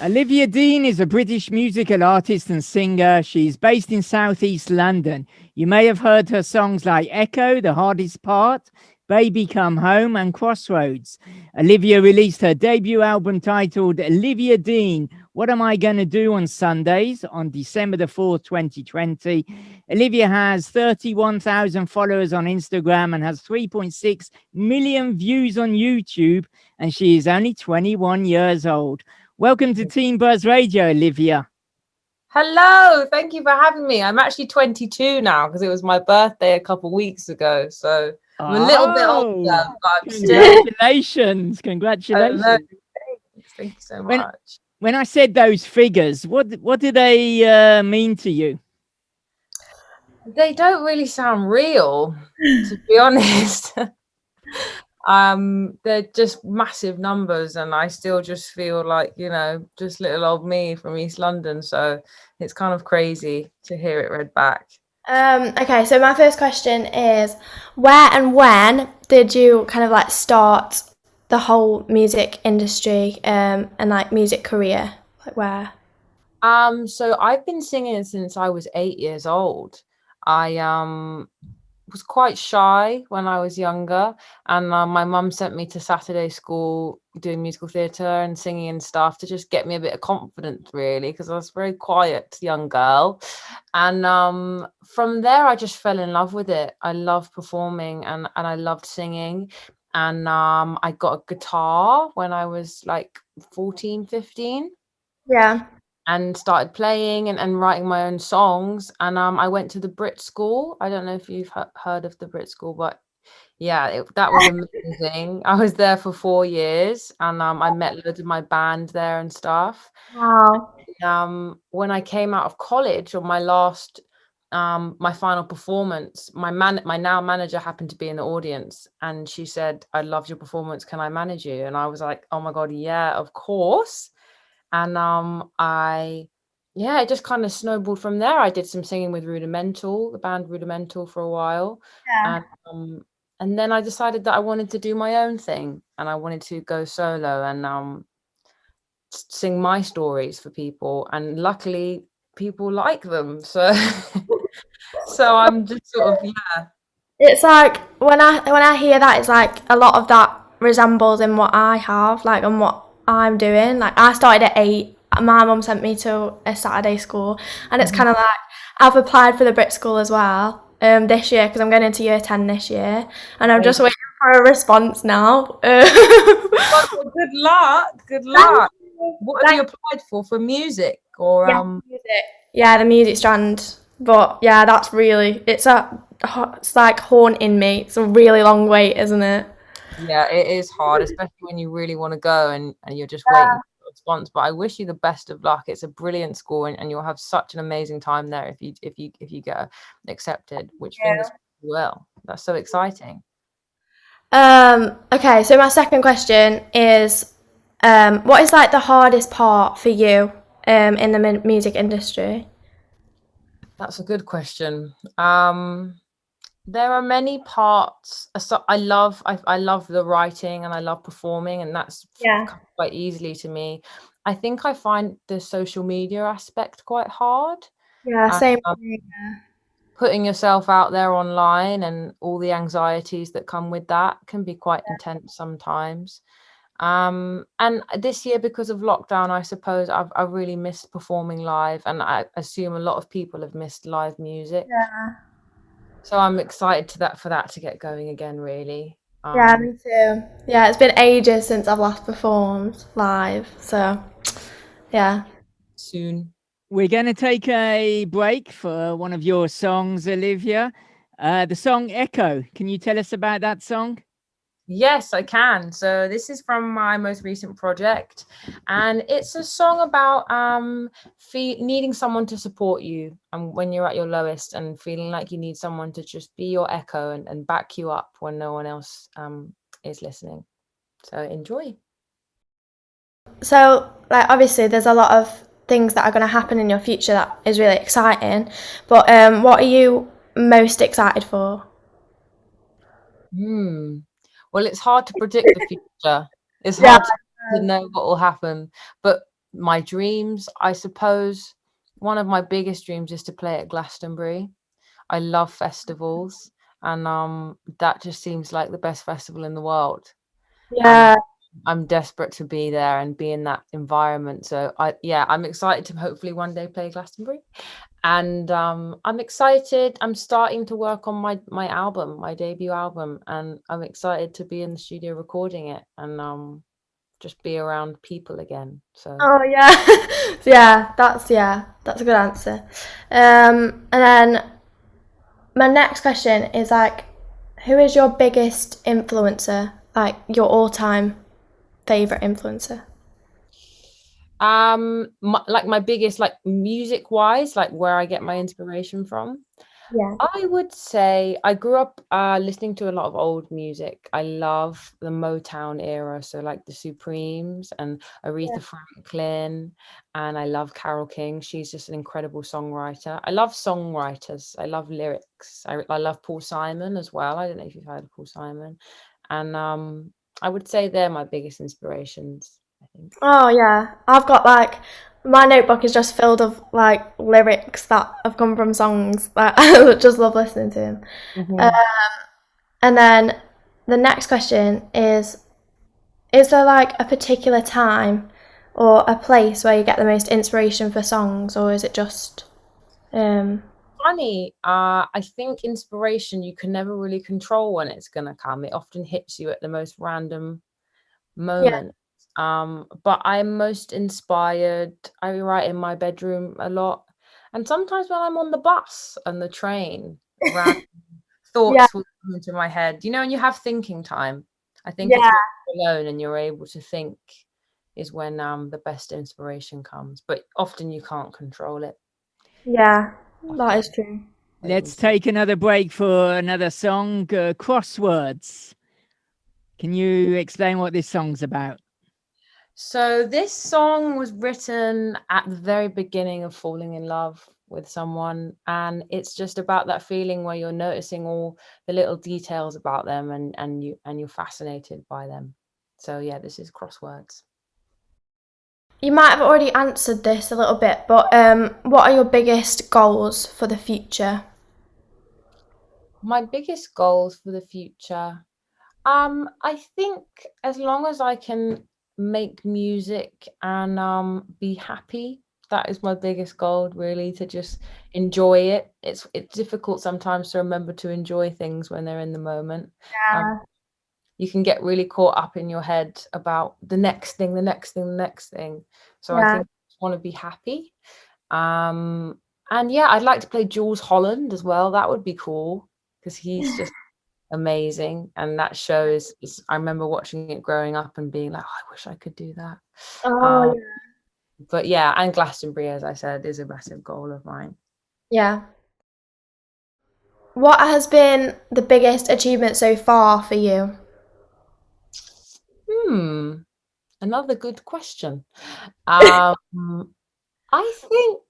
Olivia Dean is a British musical artist and singer. She's based in Southeast London. You may have heard her songs like Echo, The Hardest Part, Baby Come Home, and Crossroads. Olivia released her debut album titled Olivia Dean, What Am I Gonna Do on Sundays on December the 4th, 2020. Olivia has 31,000 followers on Instagram and has 3.6 million views on YouTube, and she is only 21 years old. Welcome to TeenBuzz Radio, Olivia. Hello, thank you for having me. I'm actually 22 now because it was my birthday a couple weeks ago. So I'm a little bit older, but I'm congratulations. Congratulations. Thank you so much. When I said those figures, what do they mean to you? They don't really sound real, to be honest. They're just massive numbers, and I still just feel like, you know, just little old me from East London. So it's kind of crazy to hear it read back. Okay, so my first question is, where and when did you kind of like start the whole music industry and like music career? Like where? So I've been singing since I was 8 years old. I was quite shy when I was younger, and my mum sent me to Saturday school doing musical theatre and singing and stuff to just get me a bit of confidence, really, because I was a very quiet young girl. And from there I just fell in love with it. I loved performing and I loved singing, and I got a guitar when I was like 14, 15. Yeah. And started playing and writing my own songs. And I went to the Brit School. I don't know if you've heard of the Brit School, but yeah, that was amazing. I was there for 4 years, and I met loads of my band there and stuff. Wow. When I came out of college, on my last my final performance, my now manager happened to be in the audience, and she said, "I loved your performance. Can I manage you?" And I was like, "Oh my God, yeah, of course." And it just kind of snowballed from there. I did some singing with the band Rudimental, for a while. Yeah. And then I decided that I wanted to do my own thing, and I wanted to go solo and sing my stories for people. And luckily people like them. So so I'm just sort of, yeah. It's like when I hear that, it's like a lot of that resembles in what I have, like, and what I'm doing. Like, I started at 8. My mum sent me to a Saturday school, and it's kind of like I've applied for the Brit School as well this year, because I'm going into year 10 this year, and I'm just waiting for a response now. Well, good luck. What have you applied for music or music? Yeah, the music strand. But yeah, that's really, it's like haunting me. It's a really long wait, isn't it? Yeah, it is hard, especially when you really want to go and you're just waiting for a response. But I wish you the best of luck. It's a brilliant school, and you'll have such an amazing time there if you get accepted, which fingers you will. That's so exciting. Okay, so my second question is, what is like the hardest part for you in the music industry? That's a good question. There are many parts. I love the writing, and I love performing, and that's quite easily to me. I think I find the social media aspect quite hard. Yeah, same. Putting yourself out there online and all the anxieties that come with that can be quite intense sometimes. And this year, because of lockdown, I suppose I really missed performing live, and I assume a lot of people have missed live music. Yeah. So I'm excited for that to get going again, really. Yeah, me too. Yeah, it's been ages since I've last performed live, so yeah. Soon. We're going to take a break for one of your songs, Olivia. The song Echo. Can you tell us about that song? Yes, I can. So this is from my most recent project, and it's a song about needing someone to support you, and when you're at your lowest, and feeling like you need someone to just be your echo and back you up when no one else is listening. So enjoy. So, like, obviously there's a lot of things that are going to happen in your future that is really exciting, but what are you most excited for? Well, it's hard to predict the future. It's hard to know what will happen. But my dreams, I suppose one of my biggest dreams is to play at Glastonbury. I love festivals, and that just seems like the best festival in the world. Yeah. And I'm desperate to be there and be in that environment. So I'm excited to hopefully one day play Glastonbury. And I'm excited. I'm starting to work on my album, my debut album, and I'm excited to be in the studio recording it and just be around people again. So Oh yeah. That's a good answer. And then my next question is like, who is your biggest influencer? Like your all-time favorite influencer? my biggest, like, music wise, like where I get my inspiration from, Yeah. I would say I grew up listening to a lot of old music. I love the Motown era, so like the Supremes and Aretha Franklin, and I love Carole King. She's just an incredible songwriter. I love songwriters. I love lyrics. I love Paul Simon as well. I don't know if you've heard of Paul Simon. And I would say they're my biggest inspirations, I think. Oh yeah, I've got like my notebook is just filled of like lyrics that have come from songs that I just love listening to them. Mhm. And then the next question is there like a particular time or a place where you get the most inspiration for songs, or is it just Funny, I think inspiration, you can never really control when it's gonna come. It often hits you at the most random yeah, moment. But I'm most inspired, I write in my bedroom a lot, and sometimes when I'm on the bus and the train, random yeah, thoughts will come into my head. You know, and you have thinking time. I think it's yeah, when you're alone and you're able to think is when the best inspiration comes. But often you can't control it. yeah, that is true. Let's take another break for another song, Crosswords. Can you explain what this song's about? So this song was written at the very beginning of falling in love with someone, and it's just about that feeling where you're noticing all the little details about them and you're fascinated by them. So yeah, this is Crosswords. You might have already answered this a little bit, but what are your biggest goals for the future? My biggest goals for the future, I think as long as I can make music and be happy, that is my biggest goal, really, to just enjoy it. It's difficult sometimes to remember to enjoy things when they're in the moment. Um, Yeah, you can get really caught up in your head about the next thing, the next thing, the next thing. So I yeah. think I just want to be happy. And yeah, I'd like to play Jules Holland as well. That would be cool because he's just amazing, and that show is I remember watching it growing up and being like, oh, I wish I could do that. Oh um but yeah, and Glastonbury, as I said, is a massive goal of mine. yeah. What has been the biggest achievement so far for you? Another good question. um I think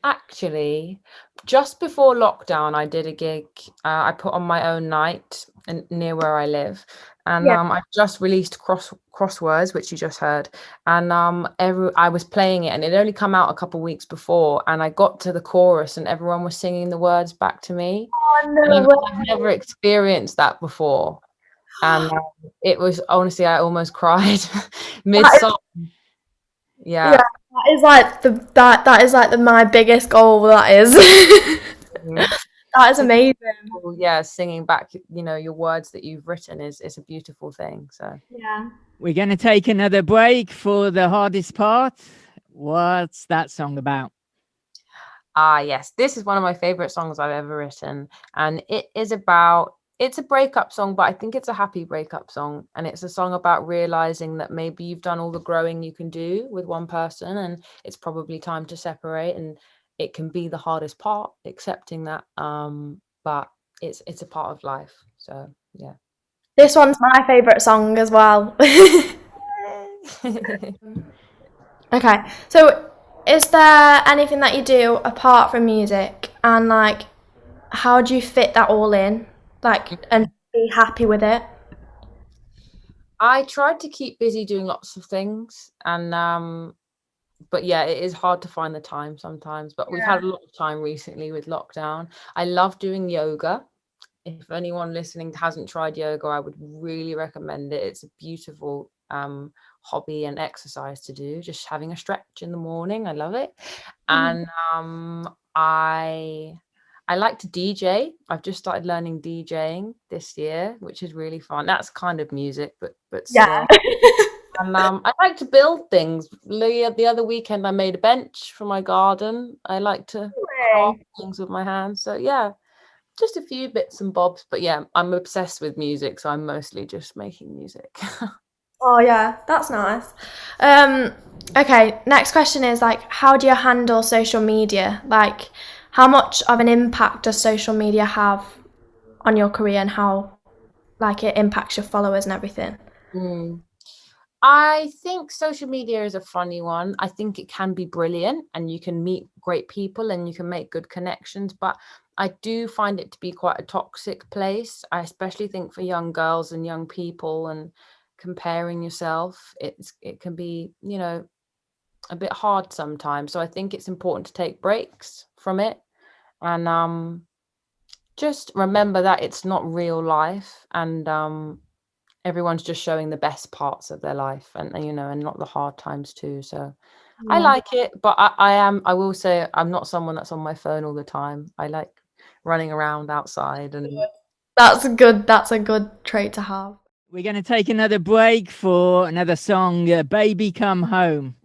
actually just before lockdown I did a gig. I put on my own night near where I live, and Yeah. I just released Crosswords, which you just heard, and I was playing it, and it only come out a couple weeks before, and I got to the chorus and everyone was singing the words back to me, Oh and no I've way. never experienced that before, and it was, honestly, I almost cried mid That is, song. yeah, Yeah. that is like that is like my biggest goal. That is. Mhm. That is To amazing. people, yeah, singing back, your words that you've written is a beautiful thing. So Yeah. We're going to take another break for the hardest part. What's that song about? yes, this is one of my favorite songs I've ever written, and it's a breakup song, but I think it's a happy breakup song, and it's a song about realizing that maybe you've done all the growing you can do with one person and it's probably time to separate, and it can be the hardest part, accepting that, but it's a part of life. So yeah. This one's my favourite song as well. Okay, so is there anything that you do apart from music, and like, how do you fit that all in, like, and be happy with it? I tried to keep busy doing lots of things, and but yeah, it is hard to find the time sometimes, but we've had a lot of time recently with lockdown. I love doing yoga. If anyone listening hasn't tried yoga, I would really recommend it. It's a beautiful hobby and exercise to do, just having a stretch in the morning. I love it. And I like to DJ. I've just started learning DJing this year, which is really fun. That's kind of music, but still. And I like to build things. The other weekend I made a bench for my garden. I like to craft things with my hands. So yeah, just a few bits and bobs. But yeah, I'm obsessed with music, so I'm mostly just making music. Oh yeah, that's nice. Okay, next question is like, how do you handle social media? Like, how much of an impact does social media have on your career, and how like it impacts your followers and everything? I think social media is a funny one. I think it can be brilliant and you can meet great people and you can make good connections, but I do find it to be quite a toxic place. I especially think for young girls and young people, and comparing yourself, it can be, a bit hard sometimes. So I think it's important to take breaks from it and just remember that it's not real life, and everyone's just showing the best parts of their life, and and not the hard times too. So I like it, but I will say I'm not someone that's on my phone all the time. I like running around outside, and That's good. That's a good trait to have. We're going to take another break for another song, Baby Come Home.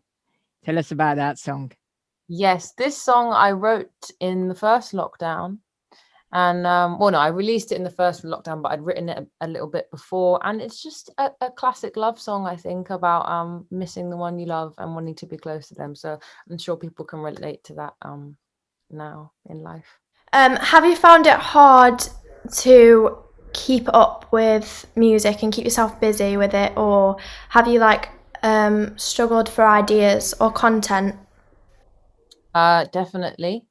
Tell us about that song. yes, this song I wrote in the first lockdown. And well, no, I released it in the first lockdown, but I'd written it a little bit before. And it's just a classic love song, I think, about missing the one you love and wanting to be close to them. So I'm sure people can relate to that now in life. Have you found it hard to keep up with music and keep yourself busy with it, or have you like struggled for ideas or content? Definitely.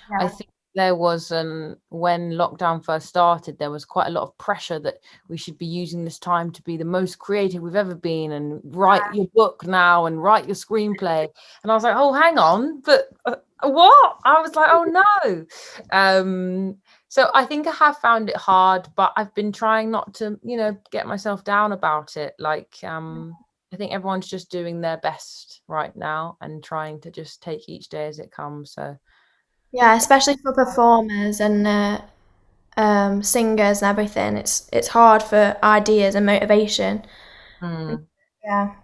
Yeah. I think there was when lockdown first started, there was quite a lot of pressure that we should be using this time to be the most creative we've ever been, and write your book now and write your screenplay. And I was like, oh, hang on, but what? I was like, oh no. So I think I have found it hard, but I've been trying not to, get myself down about it. Like, I think everyone's just doing their best right now and trying to just take each day as it comes. So Yeah, especially for performers and singers and everything. It's hard for ideas and motivation. Yeah.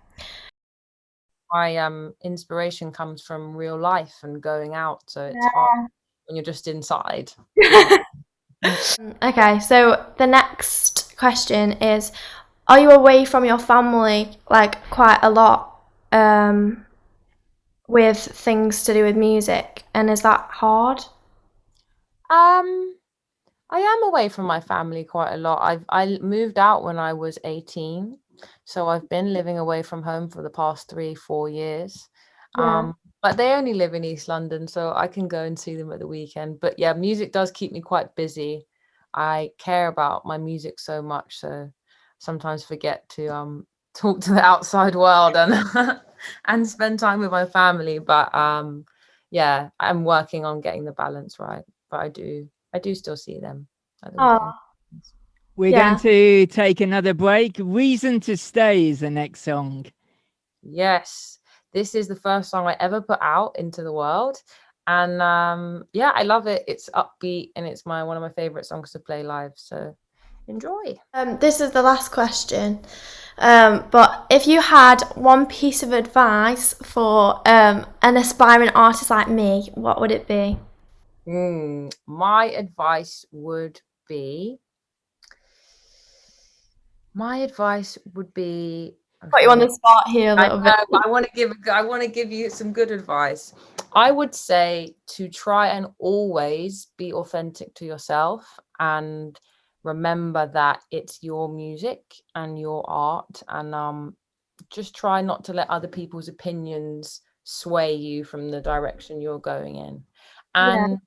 my inspiration comes from real life and going out, so it's hard when you're just inside. Okay, so the next question is, are you away from your family like quite a lot with things to do with music, and is that hard? I am away from my family quite a lot. I moved out when I was 18, so I've been living away from home for the past 3-4 years. Yeah. But they only live in East London, so I can go and see them at the weekend. But yeah, music does keep me quite busy. I care about my music so much, so sometimes forget to talk to the outside world and and spend time with my family. But yeah, I'm working on getting the balance right. But I do still see them at the weekend. We're going to take another break. Reason to Stay is the next song. Yes, this is the first song I ever put out into the world. And yeah, I love it. It's upbeat and it's one of my favorite songs to play live. So enjoy. This is the last question. But if you had one piece of advice for an aspiring artist like me, what would it be? My advice would be. Put you on the spot here a little bit. I want to give you some good advice. I would say to try and always be authentic to yourself, and remember that it's your music and your art, and just try not to let other people's opinions sway you from the direction you're going in, and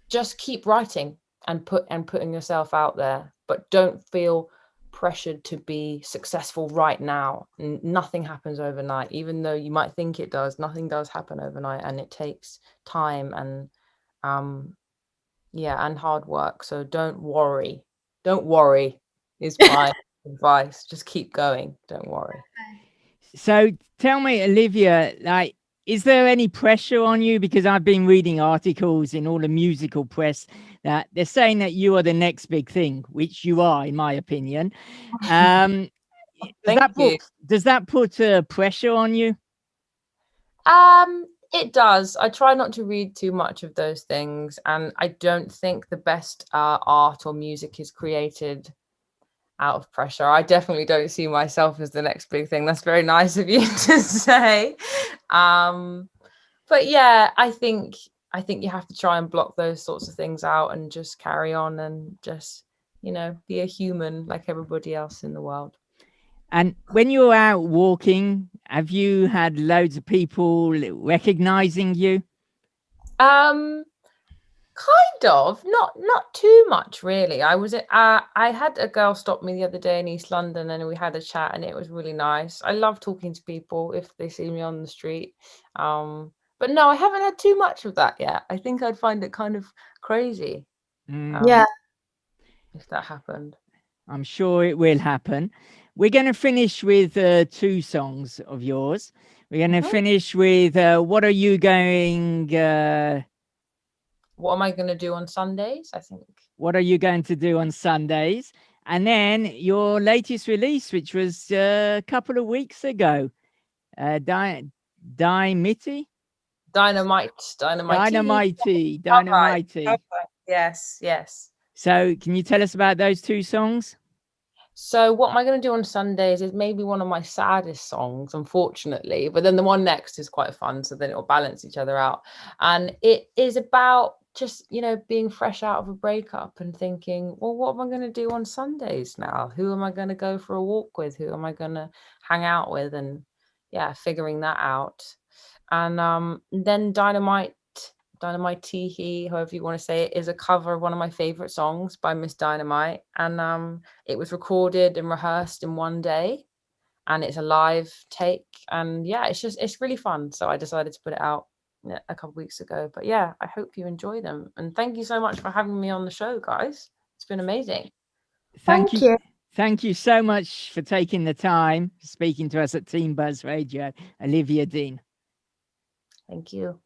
just keep writing and putting yourself out there, but don't feel pressured to be successful right now. Nothing happens overnight, even though you might think it does. Nothing does happen overnight, and it takes time and and hard work. So don't worry is my advice. Just keep going, don't worry. So tell me, Olivia, like, is there any pressure on you? Because I've been reading articles in all the musical press that they're saying that you are the next big thing, which you are, in my opinion. Does that put pressure on you? It does. I try not to read too much of those things, and I don't think the best art or music is created out of pressure. I definitely don't see myself as the next big thing. That's very nice of you to say. But yeah, I think you have to try and block those sorts of things out and just carry on and just, be a human like everybody else in the world. And when you're out walking, have you had loads of people recognizing you? Kind of, not too much really. I had a girl stop me the other day in East London, and we had a chat, and it was really nice. I love talking to people if they see me on the street. But no, I haven't had too much of that yet. I think I'd find it kind of crazy. Yeah. If that happened. I'm sure it will happen. We're going to finish with 2 songs of yours. We're going to finish with What Are You Going... What am I going to do on Sundays, I think. What Are You Going to Do on Sundays? And then your latest release, which was a couple of weeks ago. Dynamite. Yes. So can you tell us about those 2 songs? So what am I going to do on Sundays is maybe one of my saddest songs, unfortunately, but then the one next is quite fun, so then it'll balance each other out. And it is about just, being fresh out of a breakup and thinking, well, what am I going to do on Sundays now? Who am I going to go for a walk with? Who am I going to hang out with? And figuring that out. And then Dynamite, however you want to say it, is a cover of one of my favorite songs by Miss Dynamite, and it was recorded and rehearsed in one day, and it's a live take, and it's really fun. So I decided to put it out a couple weeks ago. But I hope you enjoy them, and thank you so much for having me on the show, guys. It's been amazing. Thank you. Thank you so much for taking the time speaking to us at TeenBuzz Radio, Olivia Dean. Thank you.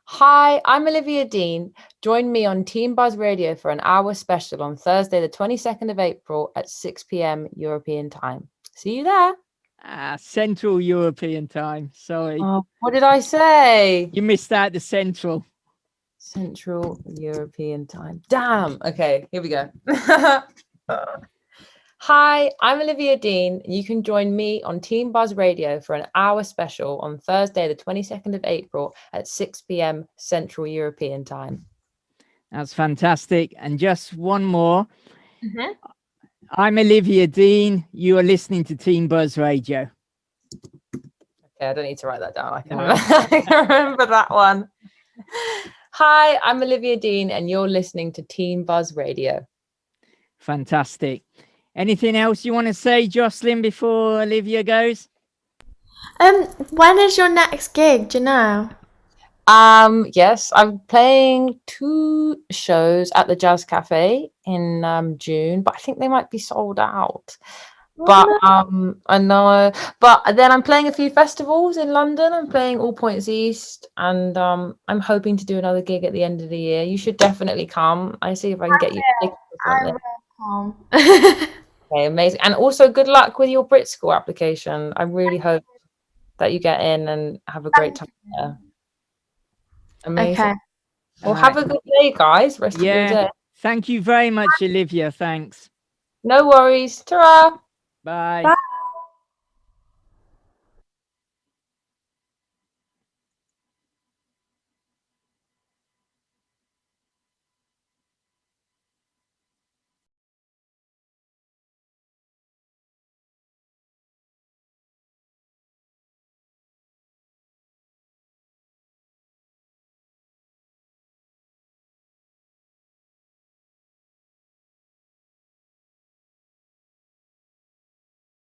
Hi, I'm Olivia Dean. Join me on TeenBuzz Radio for an hour special on Thursday, the 22nd of April at 6 p.m. European time. See you there. Central European time. Sorry. Oh, what did I say? You missed out the Central European time. Damn. Okay, here we go. Hi, I'm Olivia Dean. You can join me on TeenBuzz Radio for an hour special on Thursday, the 22nd of April at 6 p.m. Central European time. That's fantastic. And just one more. I'm Olivia Dean. You are listening to TeenBuzz Radio. Okay, I don't need to write that down. I can remember that one. Hi, I'm Olivia Dean, and you're listening to TeenBuzz Radio. Fantastic. Anything else you want to say, Jocelyn, before Olivia goes? When is your next gig? Do you know? Yes, I'm playing 2 shows at the Jazz Cafe in June, but I think they might be sold out. But I know. But then I'm playing a few festivals in London. I'm playing All Points East, and I'm hoping to do another gig at the end of the year. You should definitely come. I see if I can get you tickets or I something. will come. Okay, amazing. And also good luck with your Brit School application. I really hope that you get in and have a great time there. Amazing. Okay. Well, have a good day, guys. Rest of your day. Thank you very much, Olivia. Thanks. No worries. Ta-ra. Bye. Bye.